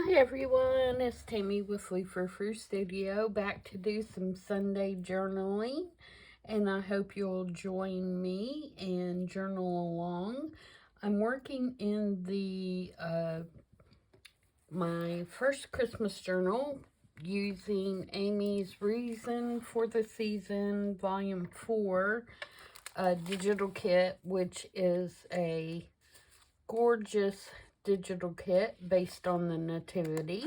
Hi everyone, it's Tammy with Frou-frou Studio, back to do some Sunday journaling, and I hope you'll join me and journal along. I'm working in the my first Christmas journal using Amy's Reason for the Season Volume 4 digital kit, which is a gorgeous digital kit based on the Nativity.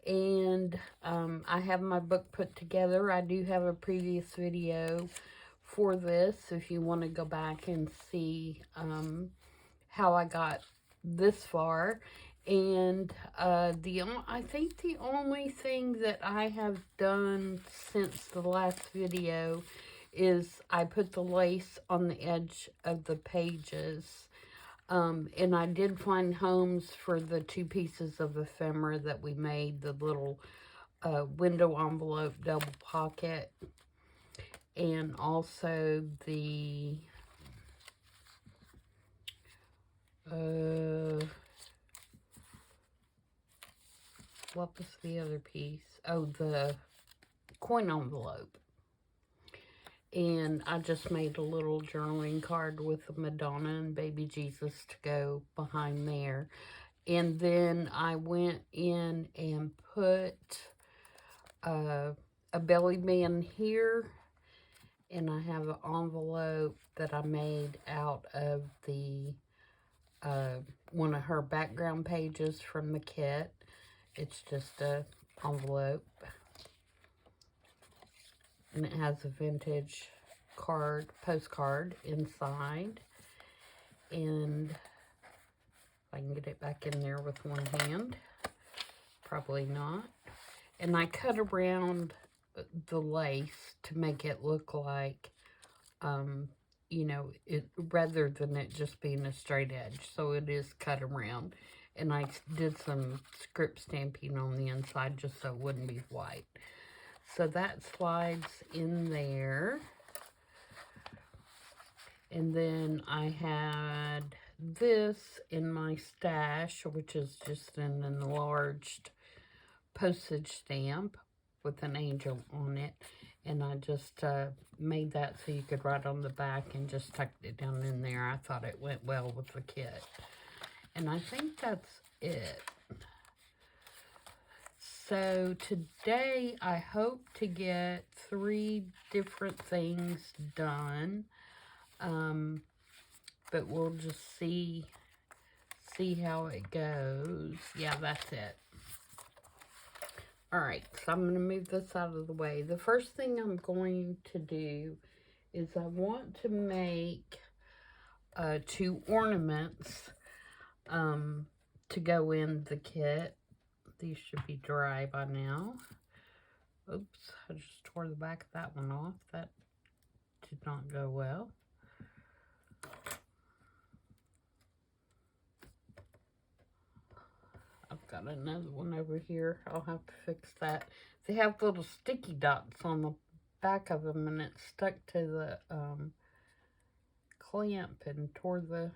And I have my book put together. I do have a previous video for this if you want to go back and see how I got this far. And I think the only thing that I have done since the last video is I put the lace on the edge of the pages. And I did find homes for the 2 pieces of ephemera that we made, the little window envelope double pocket, and also the, what was the other piece? Oh, the coin envelope. And I just made a little journaling card with the Madonna and baby Jesus to go behind there. And then I went in and put a belly band here. And I have an envelope that I made out of the one of her background pages from the kit. It's just a envelope. And it has a vintage postcard inside. And if I can get it back in there with one hand, probably not. And I cut around the lace to make it look like, you know, rather than it just being a straight edge. So it is cut around. And I did some script stamping on the inside just so it wouldn't be white. So that slides in there. And then I had this in my stash, which is just an enlarged postage stamp with an angel on it. And I just made that so you could write on the back and just tucked it down in there. I thought it went well with the kit. And I think that's it. So today I hope to get 3 different things done. But we'll just see how it goes. Yeah, that's it. Alright, so I'm going to move this out of the way. The first thing I'm going to do is I want to make 2 ornaments to go in the kit. These should be dry by now. Oops, I just tore the back of that one off. That did not go well. I've got another one over here. I'll have to fix that. They have little sticky dots on the back of them, and it's stuck to the clamp and tore the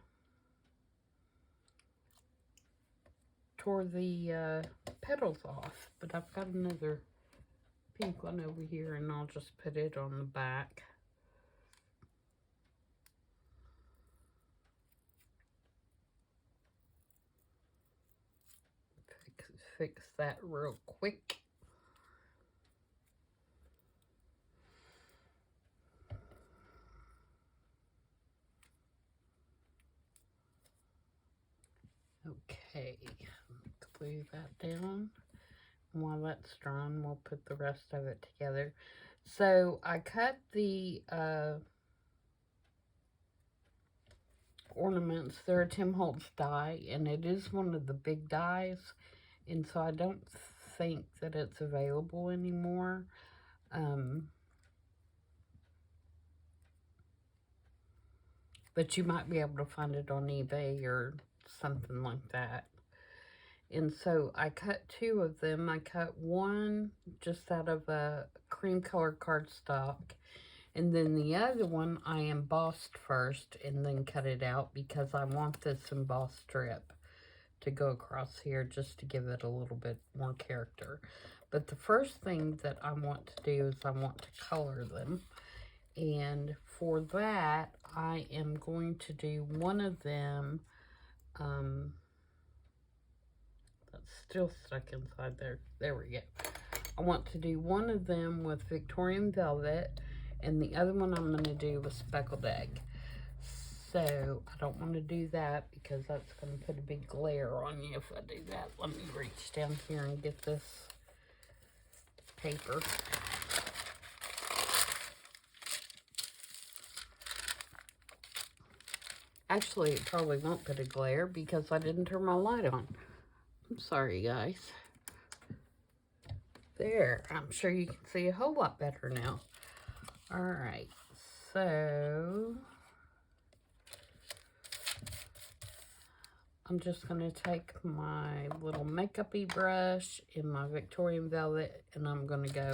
petals off. But I've got another pink one over here, and I'll just put it on the back. Fix that real quick. Okay, glue that down. And while that's drawn, we'll put the rest of it together. So I cut the ornaments. They're a Tim Holtz die, and it is one of the big dies, and so I don't think that it's available anymore. But you might be able to find it on eBay or something like that. And so I cut 2 of them. I cut one just out of a cream colored cardstock. And then the other one I embossed first and then cut it out because I want this embossed strip to go across here just to give it a little bit more character. But the first thing that I want to do is I want to color them. And for that, I am going to do one of them, that's still stuck inside there. There we go. I want to do one of them with Victorian Velvet, and the other one I'm going to do with Speckled Egg. So, I don't want to do that because that's going to put a big glare on you if I do that. Let me reach down here and get this paper. Actually, it probably won't put a glare because I didn't turn my light on. I'm sorry, guys. There, I'm sure you can see a whole lot better now. All right, so I'm just going to take my little makeup-y brush in my Victorian Velvet, and I'm going to go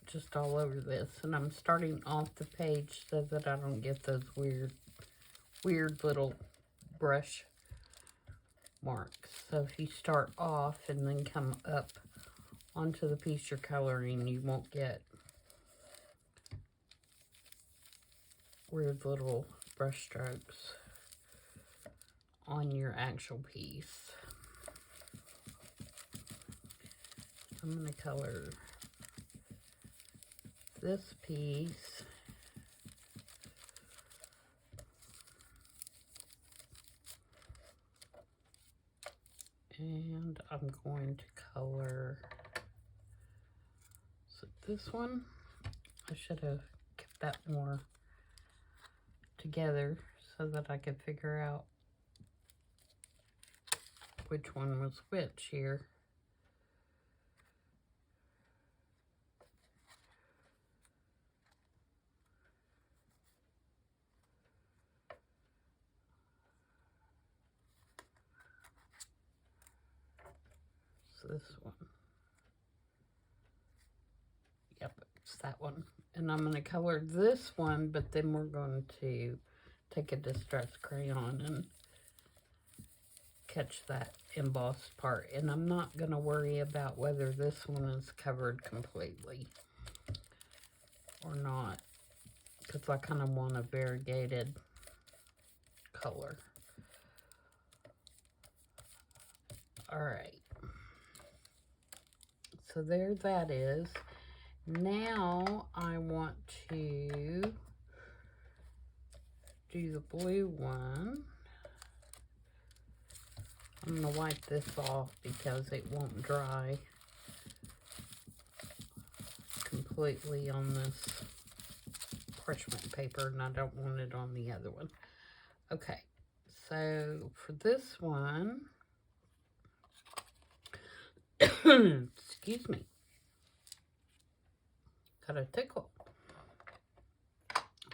just all over this. And I'm starting off the page so that I don't get those weird little brush marks. So if you start off and then come up onto the piece you're coloring, you won't get weird little brush strokes on your actual piece. I'm going to color this piece. And I'm going to color, so this one, I should have kept that more together so that I could figure out which one was which here. This one. Yep, it's that one. And I'm going to color this one, but then we're going to take a Distress crayon and catch that embossed part. And I'm not going to worry about whether this one is covered completely or not, because I kind of want a variegated color. All right. So there that is. Now I want to do the blue one. I'm going to wipe this off because it won't dry completely on this parchment paper, and I don't want it on the other one. Okay, so for this one, excuse me, got a tickle.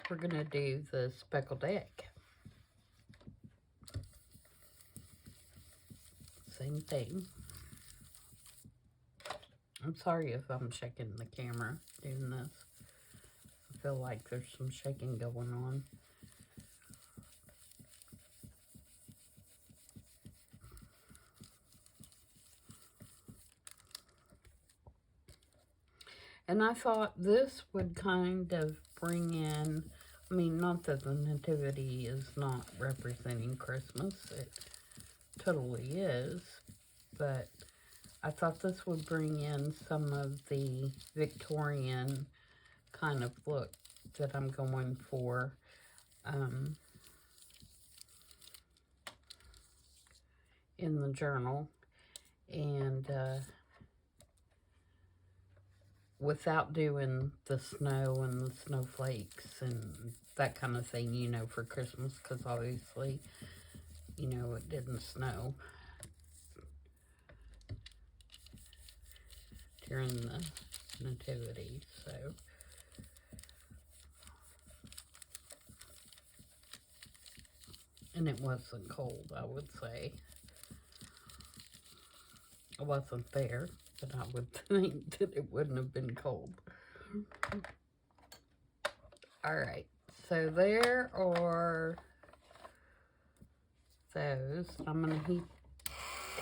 We're going to do the Speckled Egg. Same thing. I'm sorry if I'm shaking the camera doing this. I feel like there's some shaking going on. And I thought this would kind of bring in, I mean, not that the Nativity is not representing Christmas. It totally is. But I thought this would bring in some of the Victorian kind of look that I'm going for. In the journal. And without doing the snow and the snowflakes and that kind of thing, you know, for Christmas, because obviously, you know, it didn't snow during the Nativity, so. And it wasn't cold, I would say. I wasn't there, but I would think that it wouldn't have been cold. All right, so there are those. I'm going to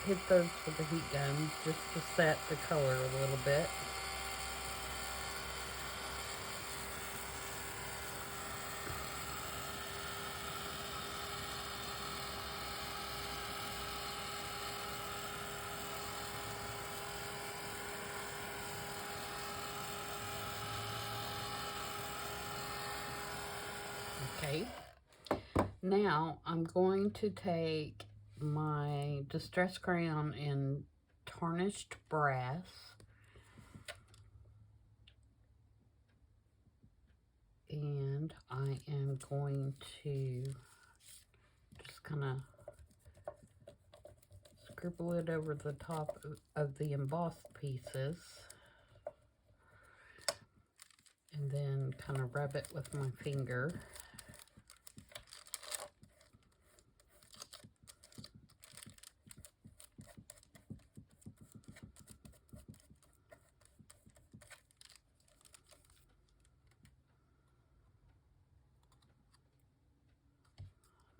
hit those with the heat gun just to set the color a little bit. Okay, now I'm going to take my Distress Crayon in Tarnished Brass, and I am going to just kind of scribble it over the top of the embossed pieces, and then kind of rub it with my finger.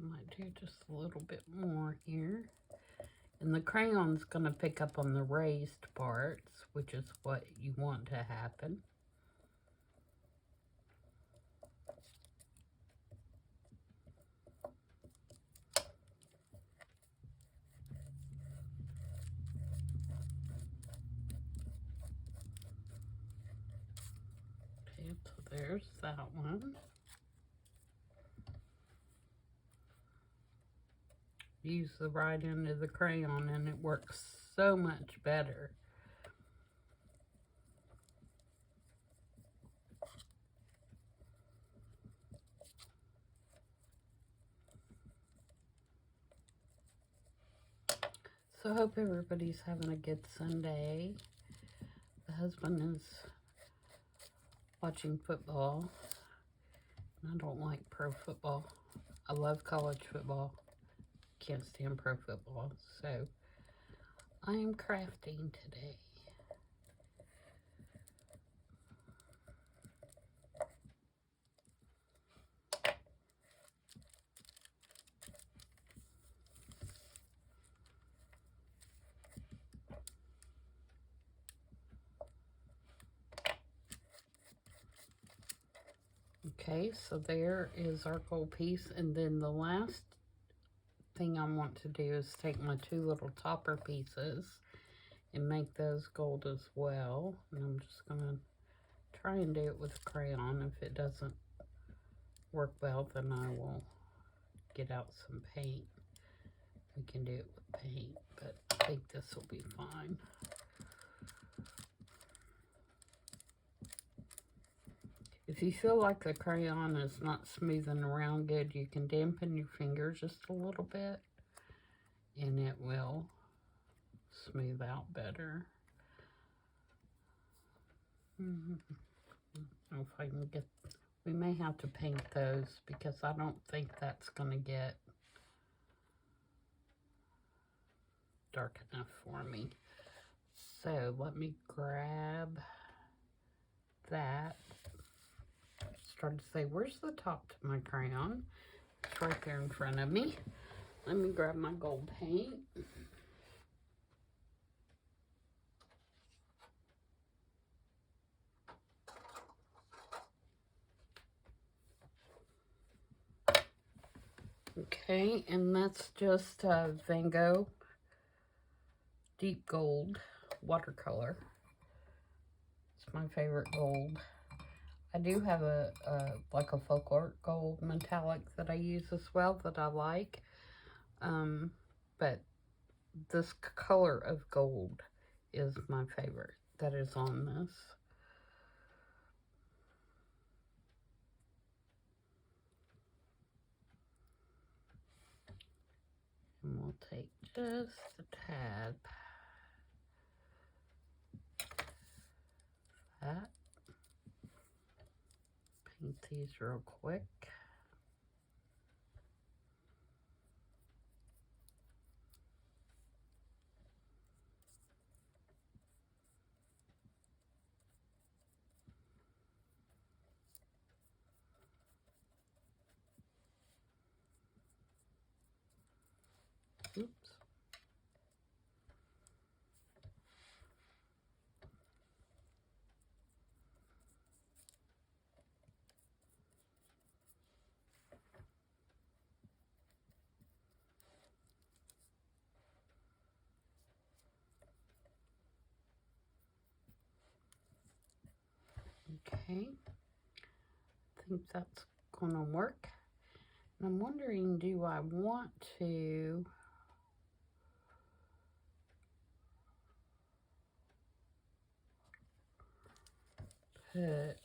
Might do just a little bit more here. And the crayon's going to pick up on the raised parts, which is what you want to happen. Okay, so there's that one. Use the right end of the crayon and it works so much better. So I hope everybody's having a good Sunday. The husband is watching football. I don't like pro football. I love college football. Can't stand pro football. So I am crafting today. Okay, so there is our gold piece, and then the last thing I want to do is take my two little topper pieces and make those gold as well. And I'm just going to try and do it with crayon. If it doesn't work well, then I will get out some paint. We can do it with paint, but I think this will be fine. If you feel like the crayon is not smoothing around good, you can dampen your fingers just a little bit and it will smooth out better. I don't know if I can get, we may have to paint those because I don't think that's going to get dark enough for me. So let me grab that. Started to say, where's the top to my crayon? It's right there in front of me. Let me grab my gold paint. Okay, and that's just Van Gogh Deep Gold watercolor. It's my favorite gold. I do have like a folk art gold metallic that I use as well that I like. But this color of gold is my favorite that is on this. And we'll take just a tad. That. Paint these real quick. Oops. Okay, I think that's gonna work. And I'm wondering, do I want to put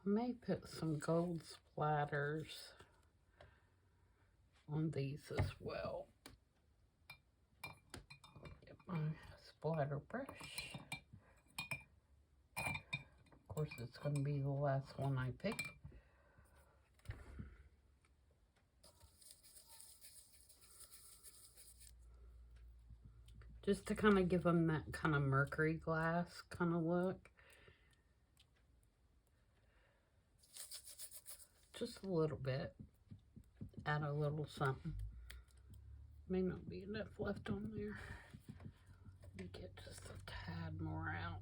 I may put some gold splatters on these as well. Get my splatter brush. Of course, it's going to be the last one I pick. Just to kind of give them that kind of mercury glass kind of look. Just a little bit. Add a little something. May not be enough left on there. Let me get just a tad more out.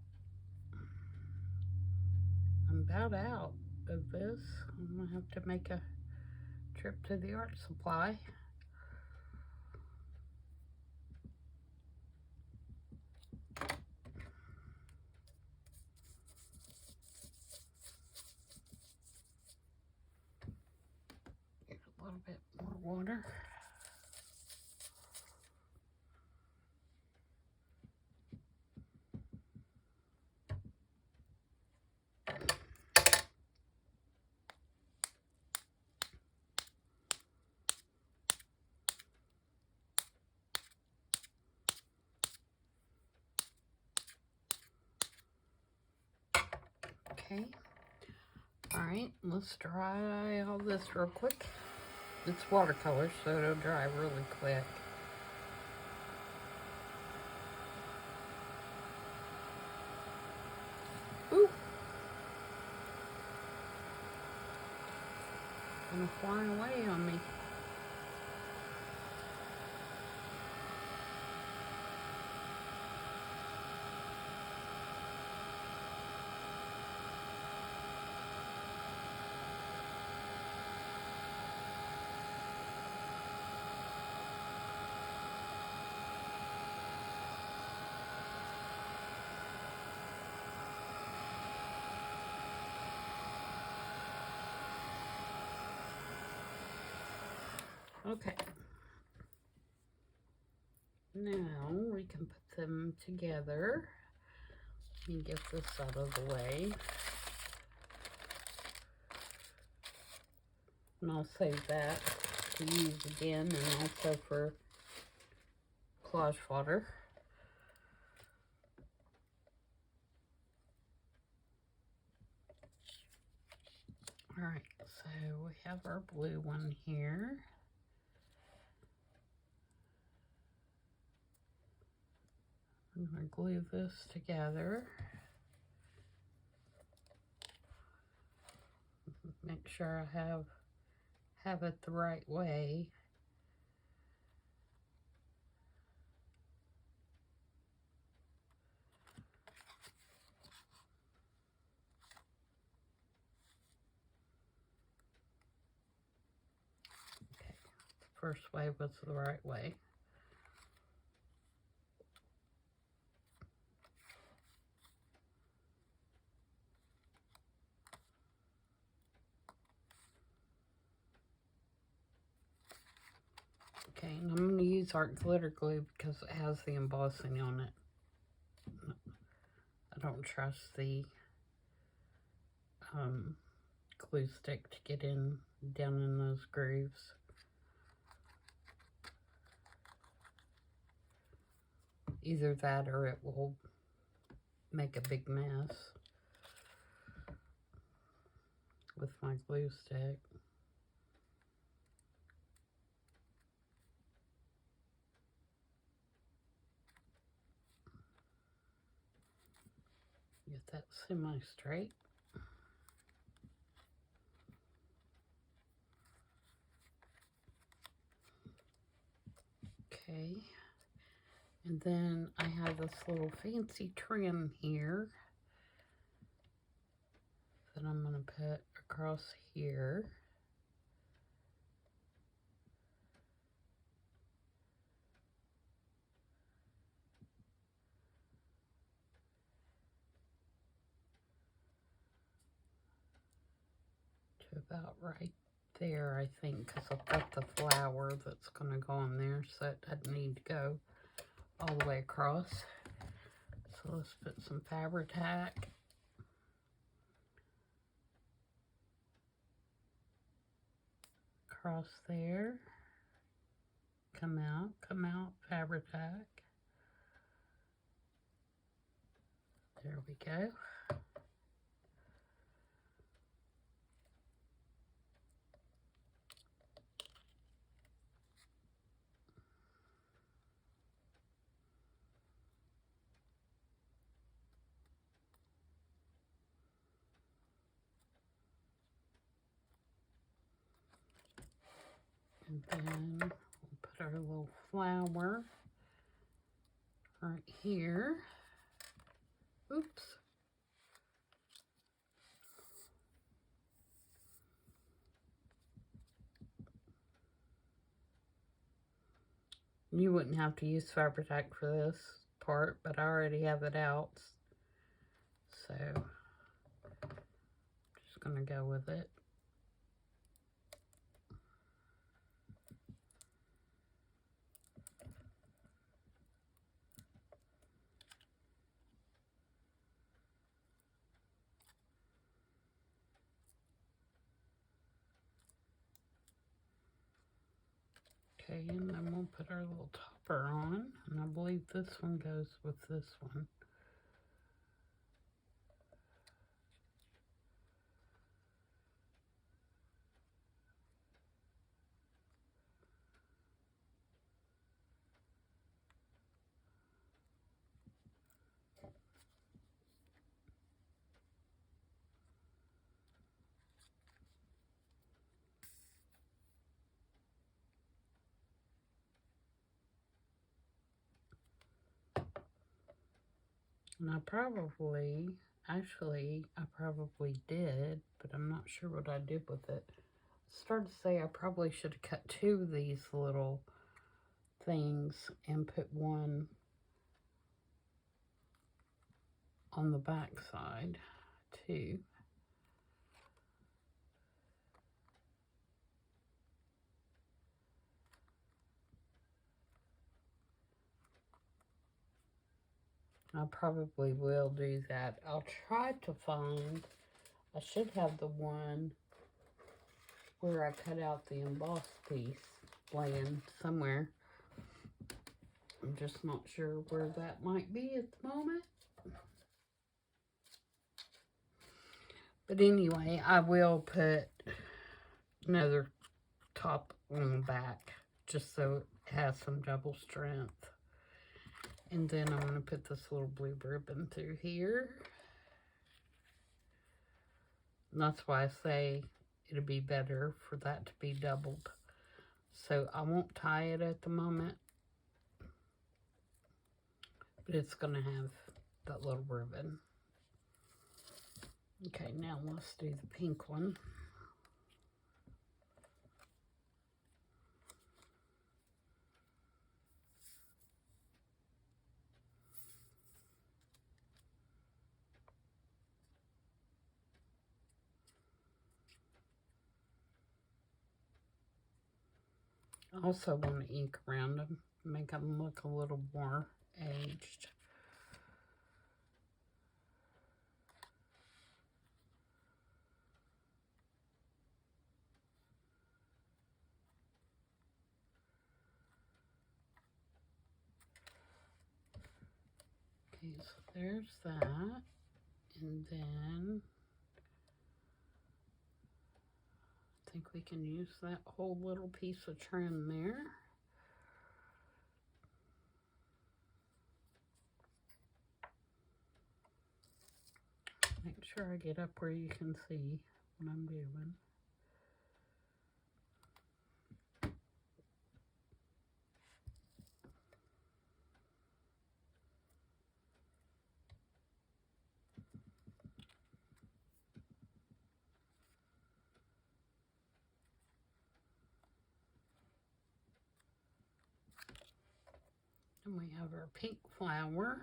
I'm about out of this. I'm going to have to make a trip to the art supply. Get a little bit more water. Okay. Alright, let's dry all this real quick. It's watercolor, so it'll dry really quick. Ooh! Gonna fly away on me. Okay. Now we can put them together. Let me get this out of the way. And I'll save that to use again and also for collage fodder. Alright, so we have our blue one here. I'm going to glue this together. Make sure I have it the right way. Okay, the first way was the right way. Okay, and I'm going to use art glitter glue because it has the embossing on it. I don't trust the glue stick to get in down in those grooves. Either that or it will make a big mess with my glue stick. Get that semi-straight. Okay, and then I have this little fancy trim here that I'm going to put across here. To about right there, I think, because I've got the flower that's going to go on there, so it doesn't need to go all the way across. So let's put some Fabri-Tac. Across there. Come out, Fabri-Tac. There we go. And then we'll put our little flower right here. Oops. You wouldn't have to use Fabri-Tac for this part, but I already have it out. So, just going to go with it. Okay, and then we'll put our little topper on, and I believe this one goes with this one. And I probably did, but I'm not sure what I did with it. I started to say I probably should have cut two of these little things and put one on the back side too. I probably will do that. I'll try to find, I should have the one where I cut out the embossed piece laying somewhere. I'm just not sure where that might be at the moment. But anyway, I will put another top on the back just so it has some double strength. And then I'm going to put this little blue ribbon through here. And that's why I say it'll be better for that to be doubled. So I won't tie it at the moment, but it's going to have that little ribbon. Okay, now let's do the pink one. I also want to ink around them, make them look a little more aged. Okay, so there's that. And then I think we can use that whole little piece of trim there. sure I get up where you can see what I'm doing. And we have our pink flower.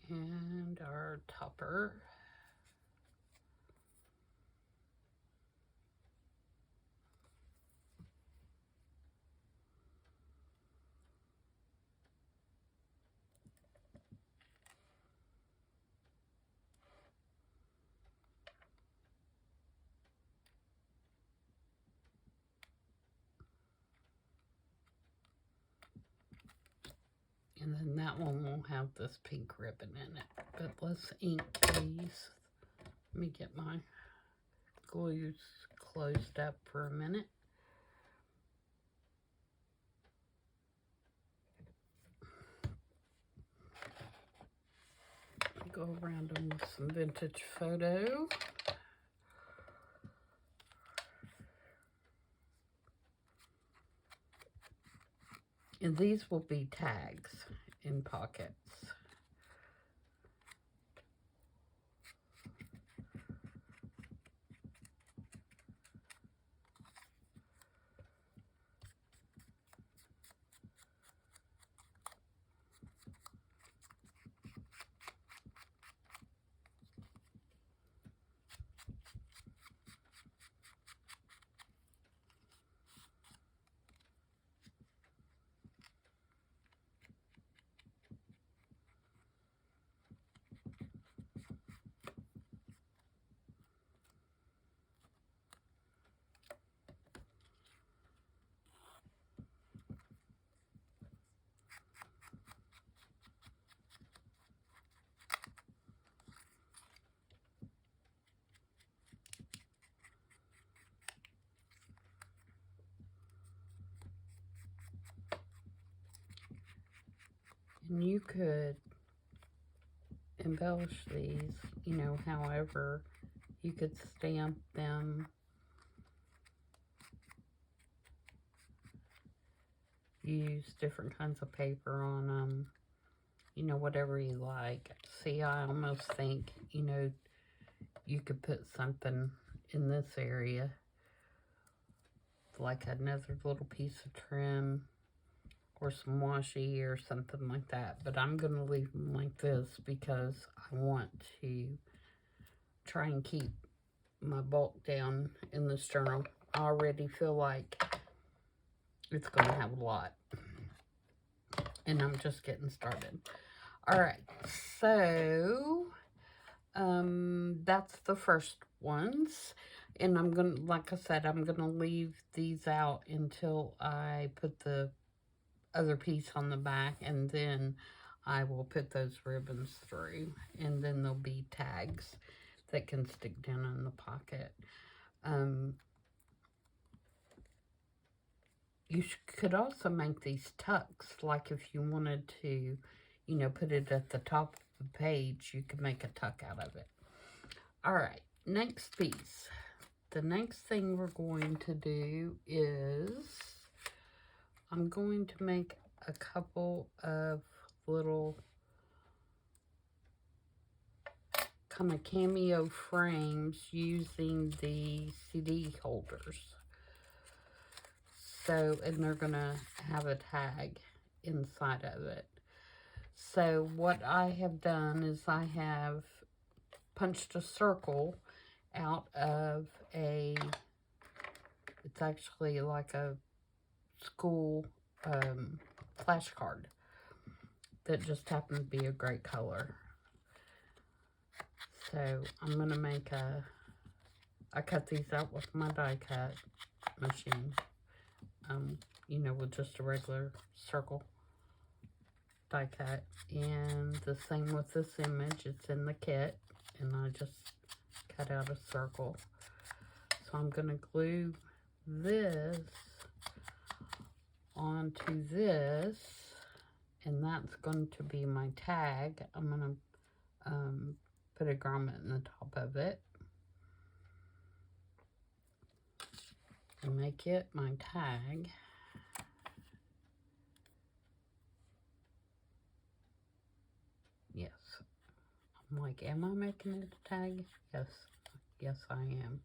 And our topper. And then that one will have this pink ribbon in it. But let's ink these. Let me get my glues closed up for a minute. Go around them with some vintage photo. And these will be tags in pockets. And you could embellish these, you know, however. You could stamp them. Use different kinds of paper on them. You know, whatever you like. See, I almost think, you know, you could put something in this area. Like another little piece of trim. Or some washi or something like that. But I'm going to leave them like this because I want to try and keep my bulk down in this journal. I already feel like it's going to have a lot. And I'm just getting started. Alright, so that's the first ones. And I'm going to, like I said, I'm going to leave these out until I put the other piece on the back, and then I will put those ribbons through, and then there'll be tags that can stick down in the pocket. You could also make these tucks, like if you wanted to, you know, put it at the top of the page, you could make a tuck out of it. Alright, next piece. The next thing we're going to do is I'm going to make a couple of little kind of cameo frames using the CD holders. So, and they're going to have a tag inside of it. So what I have done is I have punched a circle out of a, it's actually like a school flashcard that just happened to be a great color. So I'm going to make I cut these out with my die cut machine, you know, with just a regular circle. die cut. And the same with this image. It's in the kit. And I just cut out a circle. So I'm going to glue this onto this. And that's going to be my tag. I'm going to put a grommet in the top of it. And make it my tag. Yes. I'm like, am I making it a tag? Yes. Yes, I am.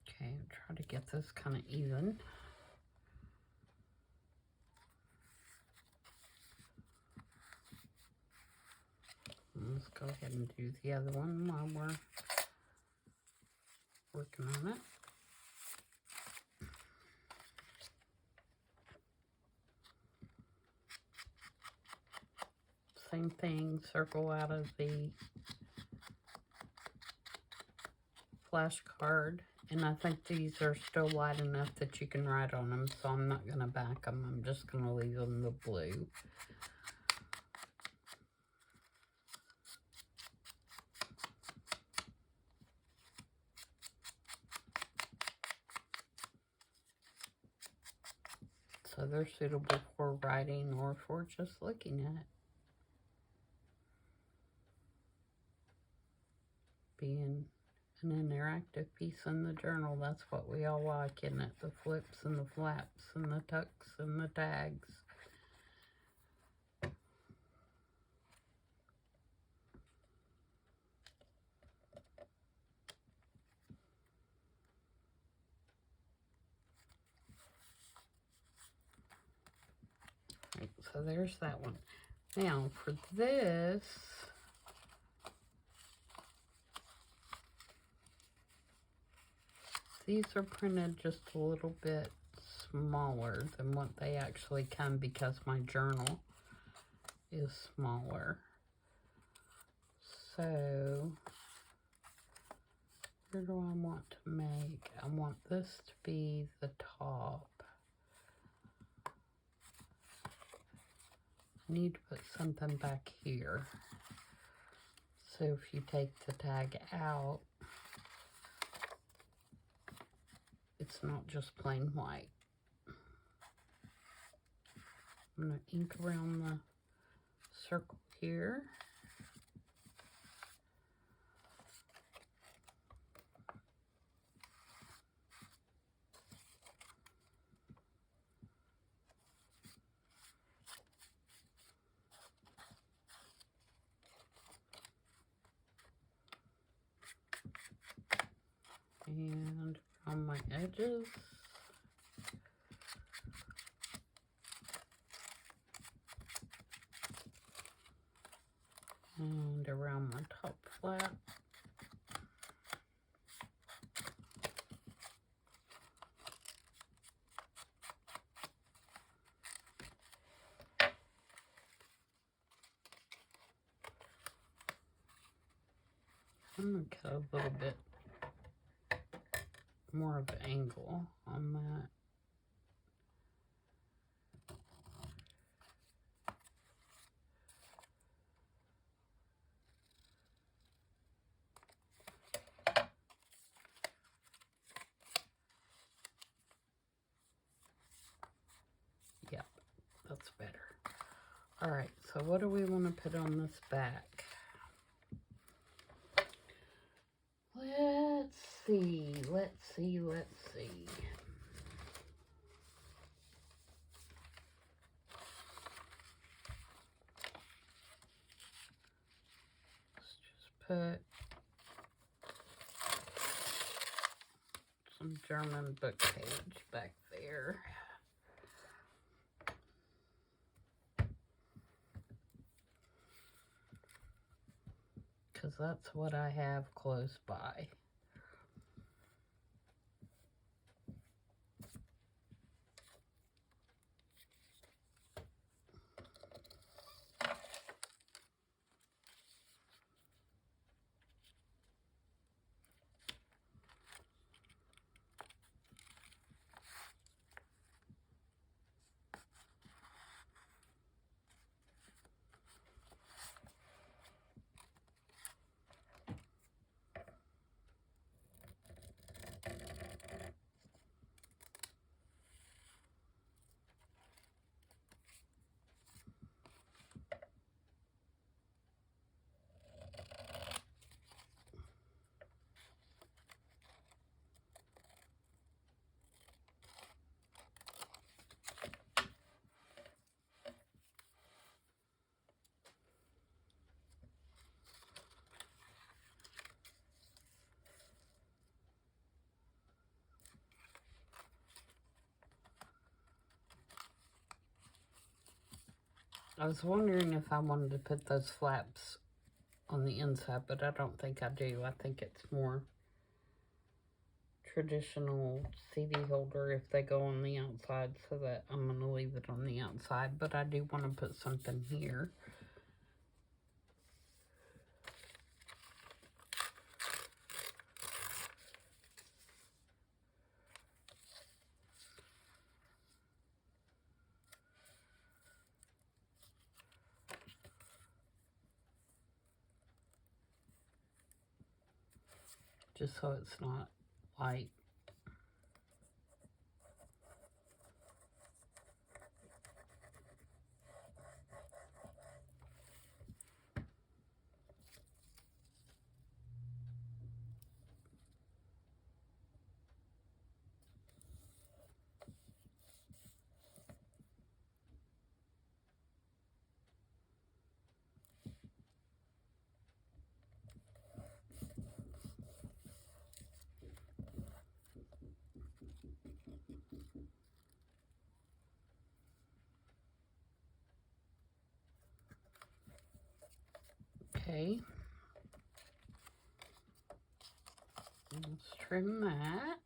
Okay, try to get this kind of even. Let's go ahead and do the other one while we're working on it. Same thing, circle out of the flashcard. And I think these are still wide enough that you can write on them, so I'm not going to back them. I'm just going to leave them the blue. So they're suitable for writing or for just looking at. Being an interactive piece in the journal, that's what we all like, isn't it? The flips and the flaps and the tucks and the tags. Right, so there's that one. Now for this, these are printed just a little bit smaller than what they actually come because my journal is smaller. So, where do I want to make? I want this to be the top. I need to put something back here. So if you take the tag out, it's not just plain white. I'm going to ink around the circle here. And on my edges. And around my top flap. I'm going to cut a little bit more of an angle on that. Yep, that's better. All right, so what do we want to put on this back? Let's see. Let's just put some German book page back there. Because that's what I have close by. I was wondering if I wanted to put those flaps on the inside, but I don't think I do. I think it's more traditional CD holder if they go on the outside, so that I'm going to leave it on the outside, but I do want to put something here. Just so it's not light. Okay. Let's trim that.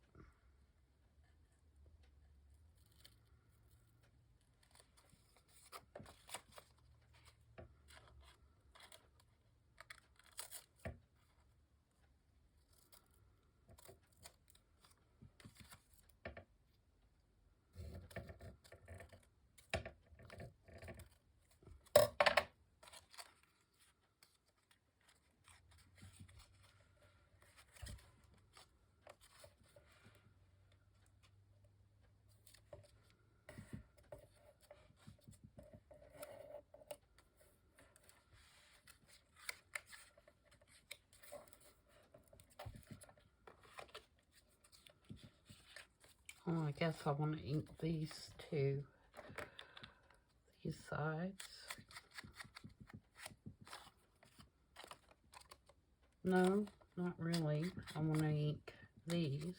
Oh, I guess I want to ink these too. These sides. No, not really. I want to ink these.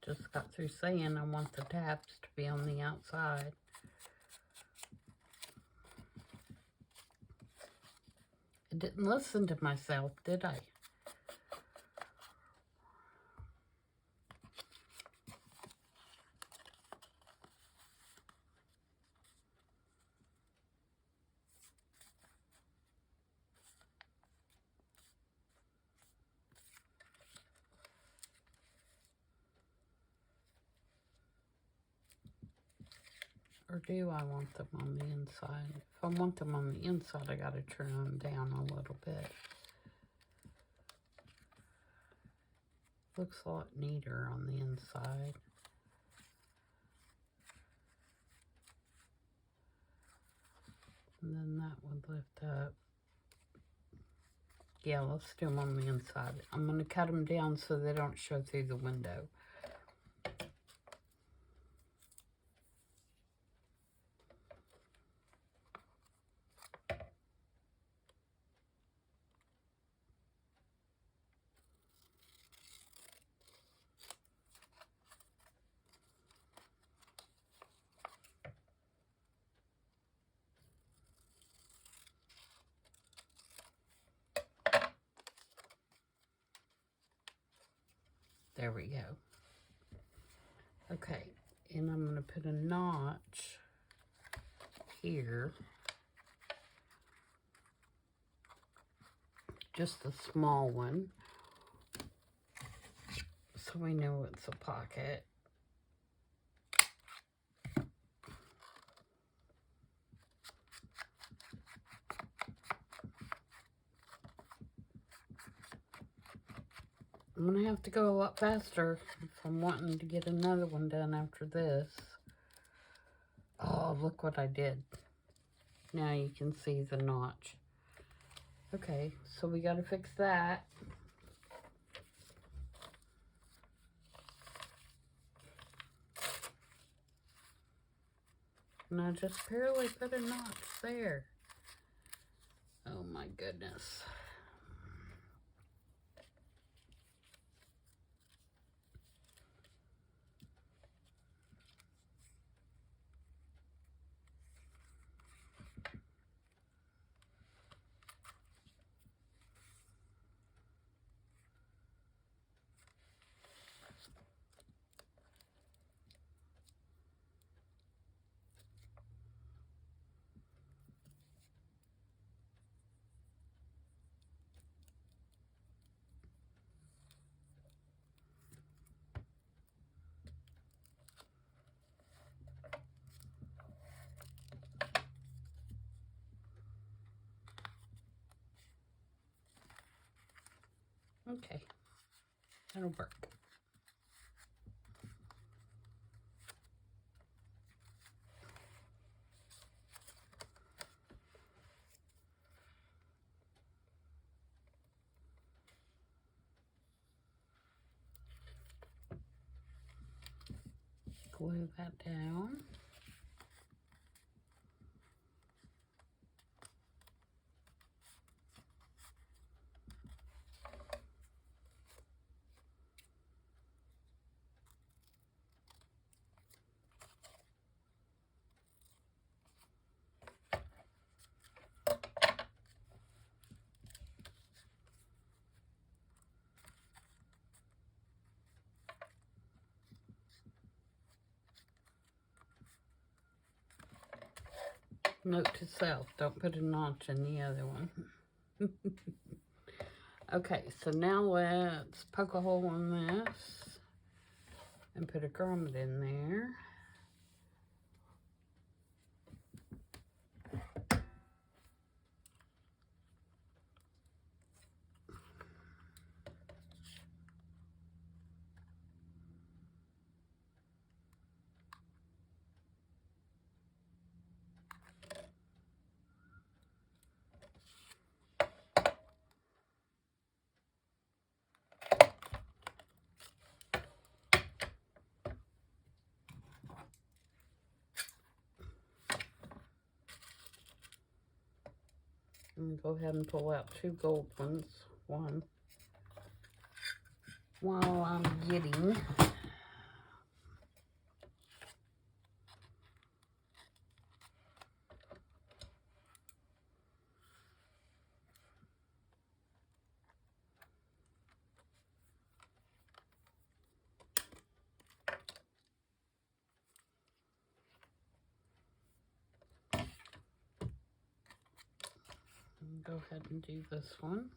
Just got through saying I want the tabs to be on the outside. I didn't listen to myself, did I? Or do I want them on the inside? If I want them on the inside, I gotta turn them down a little bit. Looks a lot neater on the inside. And then that would lift up. Yeah, let's do them on the inside. I'm gonna cut them down so they don't show through the window. There we go. Okay, and I'm going to put a notch here. Just a small one. So we know it's a pocket. I'm going to have to go a lot faster if I'm wanting to get another one done after this. Oh, look what I did. Now you can see the notch. Okay, so we got to fix that. And I just barely put a notch there. Oh my goodness. Okay, that'll work. Glue that down. Note to self, don't put a notch in the other one. Okay, so now let's poke a hole in this and put a grommet in there. And go ahead and pull out 2 gold ones. One. While I'm getting go ahead and do this one.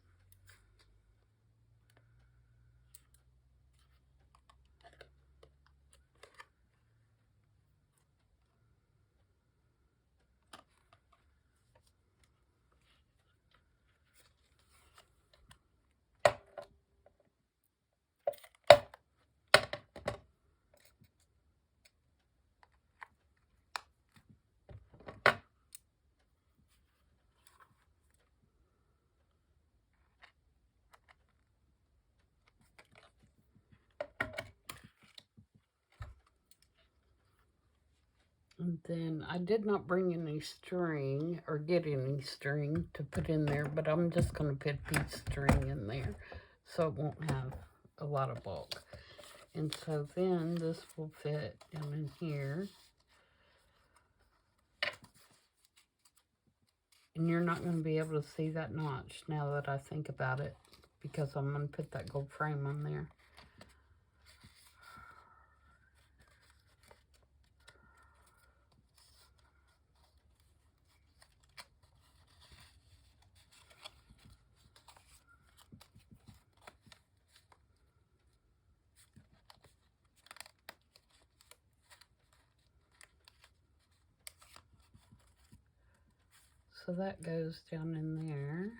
And then I did not bring any string or get any string to put in there, but I'm just going to put piece string in there so it won't have a lot of bulk. And so then this will fit down in here. And you're not going to be able to see that notch now that I think about it, because I'm going to put that gold frame on there. So that goes down in there.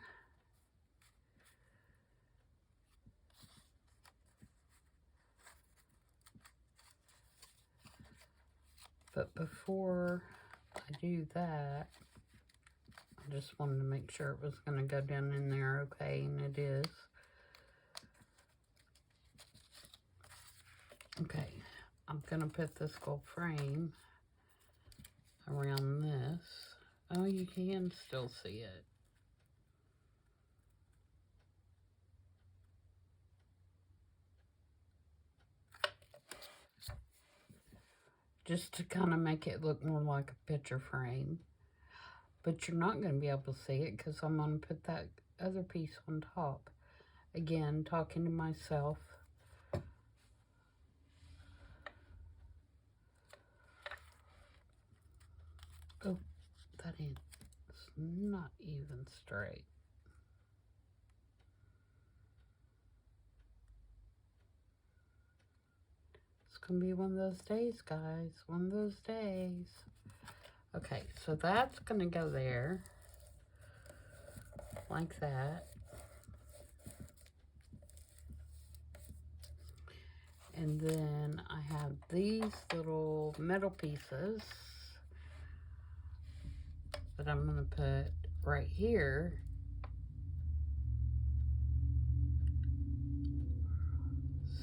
But before I do that, I just wanted to make sure it was going to go down in there okay, and it is. Okay, I'm going to put this gold frame around this. Oh, you can still see it. Just to kind of make it look more like a picture frame. But you're not going to be able to see it because I'm going to put that other piece on top. Again, talking to myself. Oh, that ain't, it's not even straight. It's going to be one of those days, guys. One of those days. Okay, so that's going to go there. Like that. And then I have these little metal pieces that I'm going to put right here.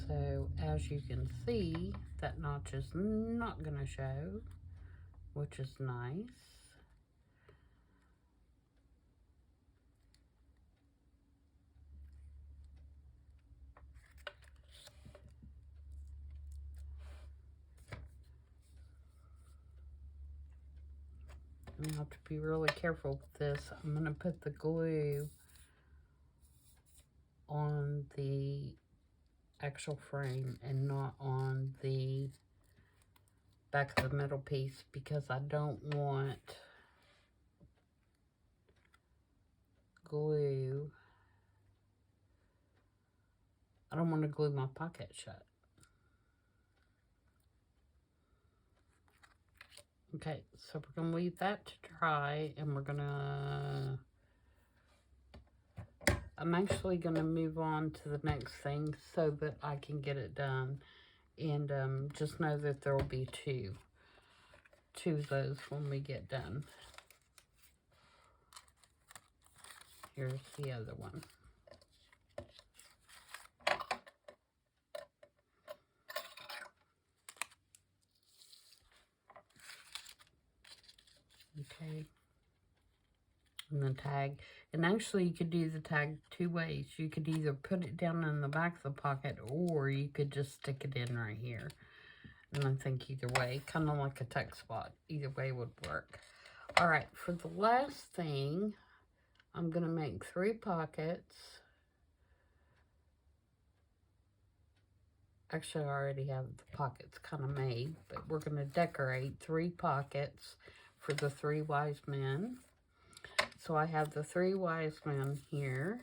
So as you can see, that notch is not going to show, which is nice. I have to be really careful with this. I'm going to put the glue on the actual frame and not on the back of the metal piece because I don't want glue. I don't want to glue my pocket shut. Okay, so we're going to leave that to dry, and we're going to... I'm actually going to move on to the next thing so that I can get it done. And just know that there will be two of those when we get done. Here's the other one. Okay. And the tag. And actually you could do the tag two ways. You could either put it down in the back of the pocket or you could just stick it in right here. And I think either way, kind of like a tuck spot, either way would work. All right, for the last thing, I'm going to make 3 pockets. Actually, I already have the pockets kind of made, but we're going to decorate 3 pockets for the 3 wise men. So I have the 3 wise men here.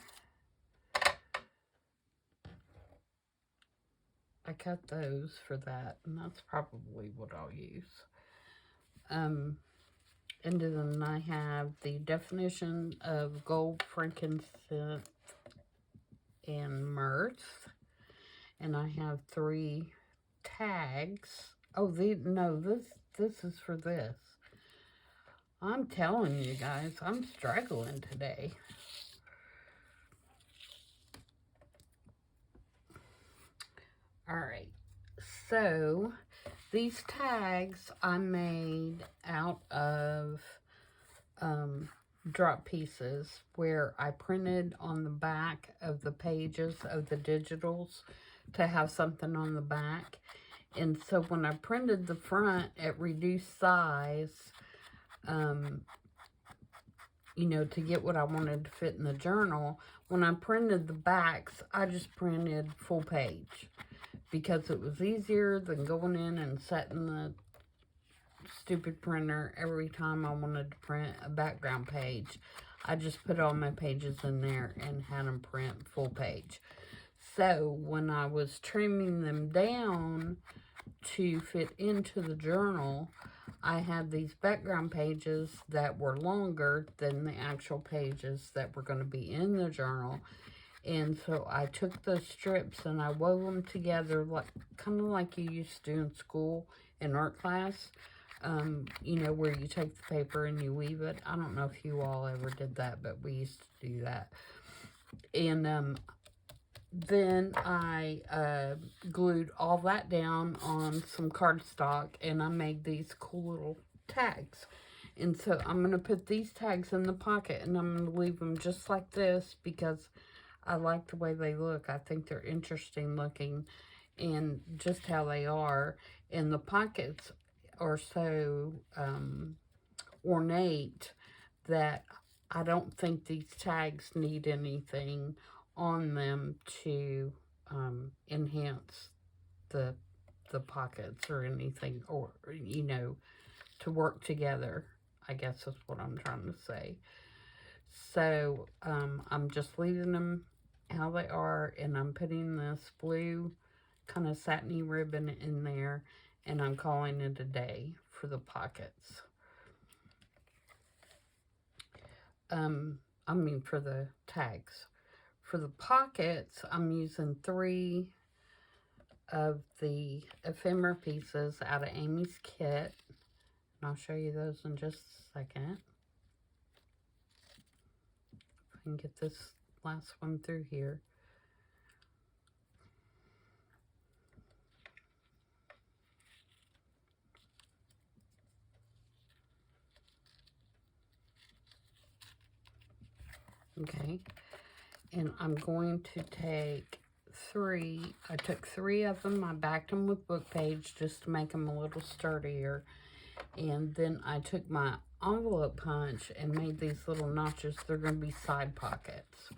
I cut those for that, and that's probably what I'll use. And then I have the definition of gold, frankincense, and myrrh. And I have 3 tags. Oh, no, this is for this. I'm telling you guys, I'm struggling today. All right, so these tags I made out of drop pieces where I printed on the back of the pages of the digitals to have something on the back. And so when I printed the front at reduced size, you know, to get what I wanted to fit in the journal, when I printed the backs, I just printed full page because it was easier than going in and setting the stupid printer every time I wanted to print a background page. I just put all my pages in there and had them print full page. So when I was trimming them down to fit into the journal, I had these background pages that were longer than the actual pages that were going to be in the journal. And so I took those strips and I wove them together, like kind of like you used to do in school in art class. You know, where you take the paper and you weave it. I don't know if you all ever did that, but we used to do that. And then I glued all that down on some cardstock, and I made these cool little tags. And so I'm going to put these tags in the pocket, and I'm going to leave them just like this because I like the way they look. I think they're interesting looking and just how they are. And the pockets are so ornate that I don't think these tags need anything on them to enhance the pockets or anything, or, you know, to work together, I guess is what I'm trying to say. So I'm just leaving them how they are, and I'm putting this blue kind of satiny ribbon in there, and I'm calling it a day for the pockets. I mean for the tags. For the pockets, I'm using 3 of the ephemera pieces out of Amy's kit. And I'll show you those in just a second. If I can get this last one through here. Okay, and I'm going to take three. I took three of them. I backed them with book page just to make them a little sturdier. And then I took my envelope punch and made these little notches. They're going to be side pockets.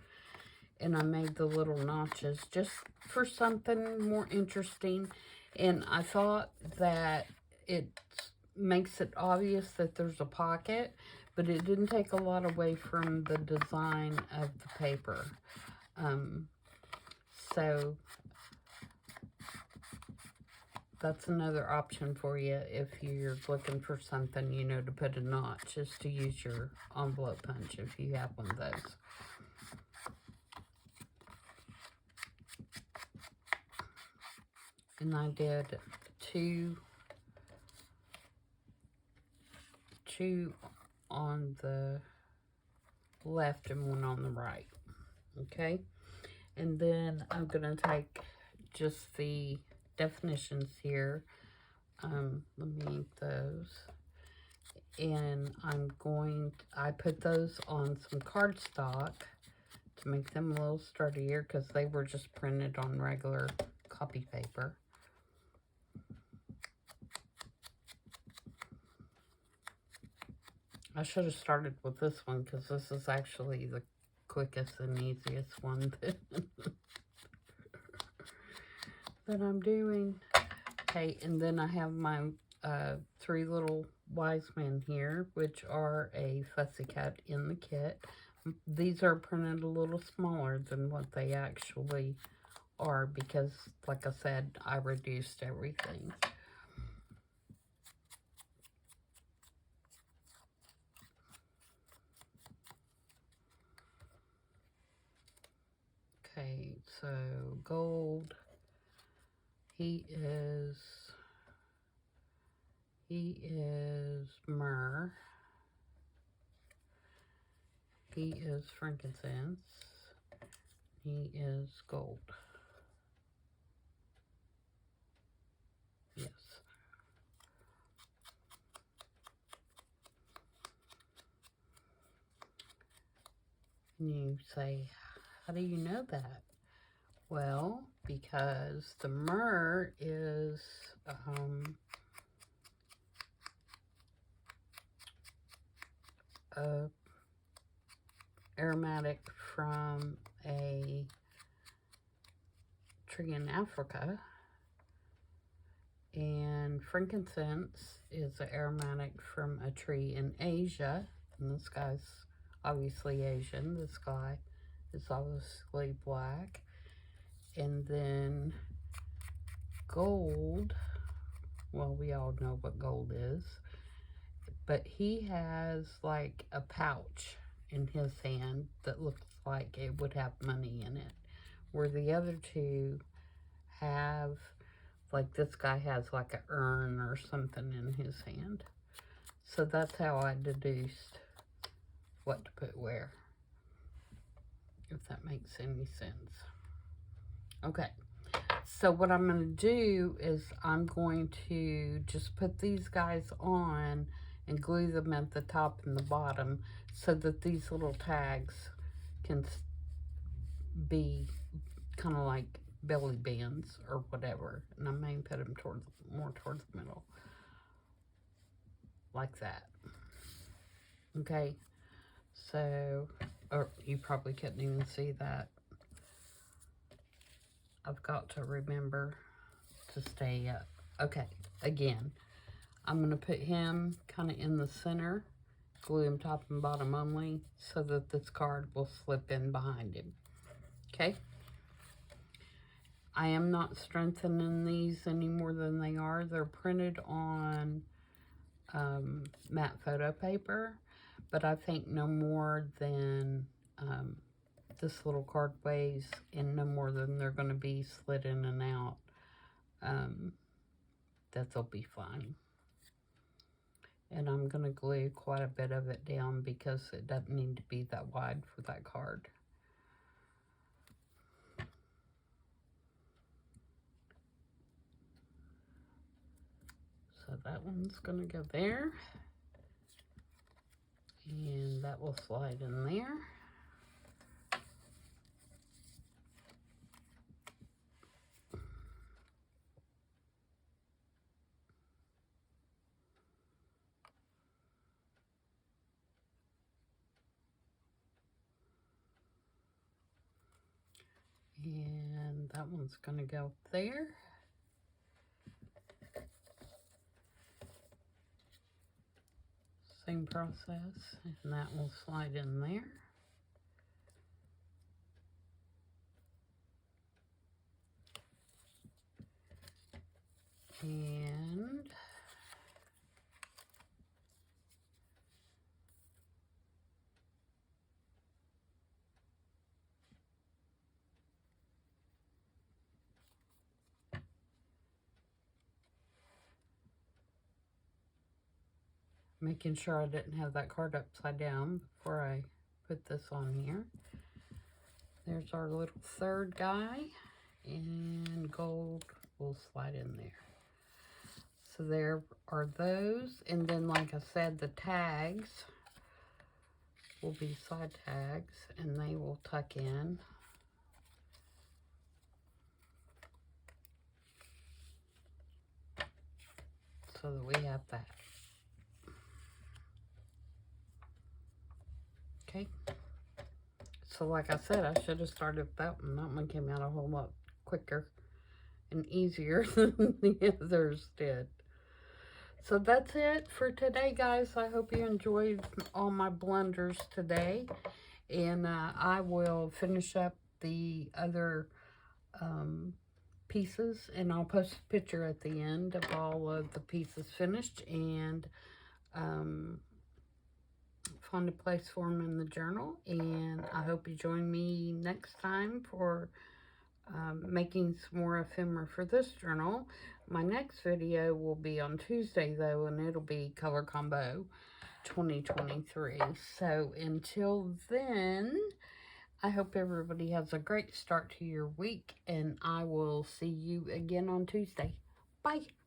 And I made the little notches just for something more interesting. And I thought that it makes it obvious that there's a pocket, but it didn't take a lot away from the design of the paper. So that's another option for you if you're looking for something, you know, to put a notch, is to use your envelope punch if you have one of those. And I did two on the left and one on the right. Okay, and then I'm gonna take just the definitions here. Let me ink those, and I put those on some cardstock to make them a little sturdier because they were just printed on regular copy paper. I should have started with this one because this is actually the quickest and easiest one that I'm doing. Okay, and then I have my three little wise men here, which are a fussy cut in the kit. These are printed a little smaller than what they actually are because, like I said, I reduced everything. Okay, so gold, he is myrrh, he is frankincense, he is gold. Yes. And you say, how do you know that? Well, because the myrrh is aromatic from a tree in Africa, and frankincense is an aromatic from a tree in Asia, and this guy's obviously Asian. This guy is obviously black. And then gold, well, we all know what gold is, but he has like a pouch in his hand that looks like it would have money in it, where the other two have, like this guy has like an urn or something in his hand. So that's how I deduced what to put where, if that makes any sense. Okay, so what I'm going to do is I'm going to just put these guys on and glue them at the top and the bottom so that these little tags can be kind of like belly bands or whatever. And I may put them more towards the middle, like that. Okay, so, or you probably couldn't even see that. I've got to remember to stay up. Okay, again, I'm going to put him kind of in the center, glue him top and bottom only, so that this card will slip in behind him. Okay? I am not strengthening these any more than they are. They're printed on matte photo paper, but I think no more than this little card weighs, and no more than they're going to be slid in and out that'll be fine. And I'm going to glue quite a bit of it down because it doesn't need to be that wide for that card. So that one's going to go there. And that will slide in there. And that one's going to go there. Same process, and that will slide in there. And making sure I didn't have that card upside down before I put this on here. There's our little third guy, and gold will slide in there. So there are those, and then like I said, the tags will be side tags, and they will tuck in. So that we have that. Okay. So like I said, I should have started with that one. That one came out a whole lot quicker and easier than the others did. So that's it for today, guys. I hope you enjoyed all my blenders today. And I will finish up the other pieces. And I'll post a picture at the end of all of the pieces finished. And find a place for them in the journal. And I hope you join me next time for making some more ephemera for this journal. My next video will be on Tuesday though, and it'll be Color Combo 2023. So until then, I hope everybody has a great start to your week, and I will see you again on Tuesday. Bye.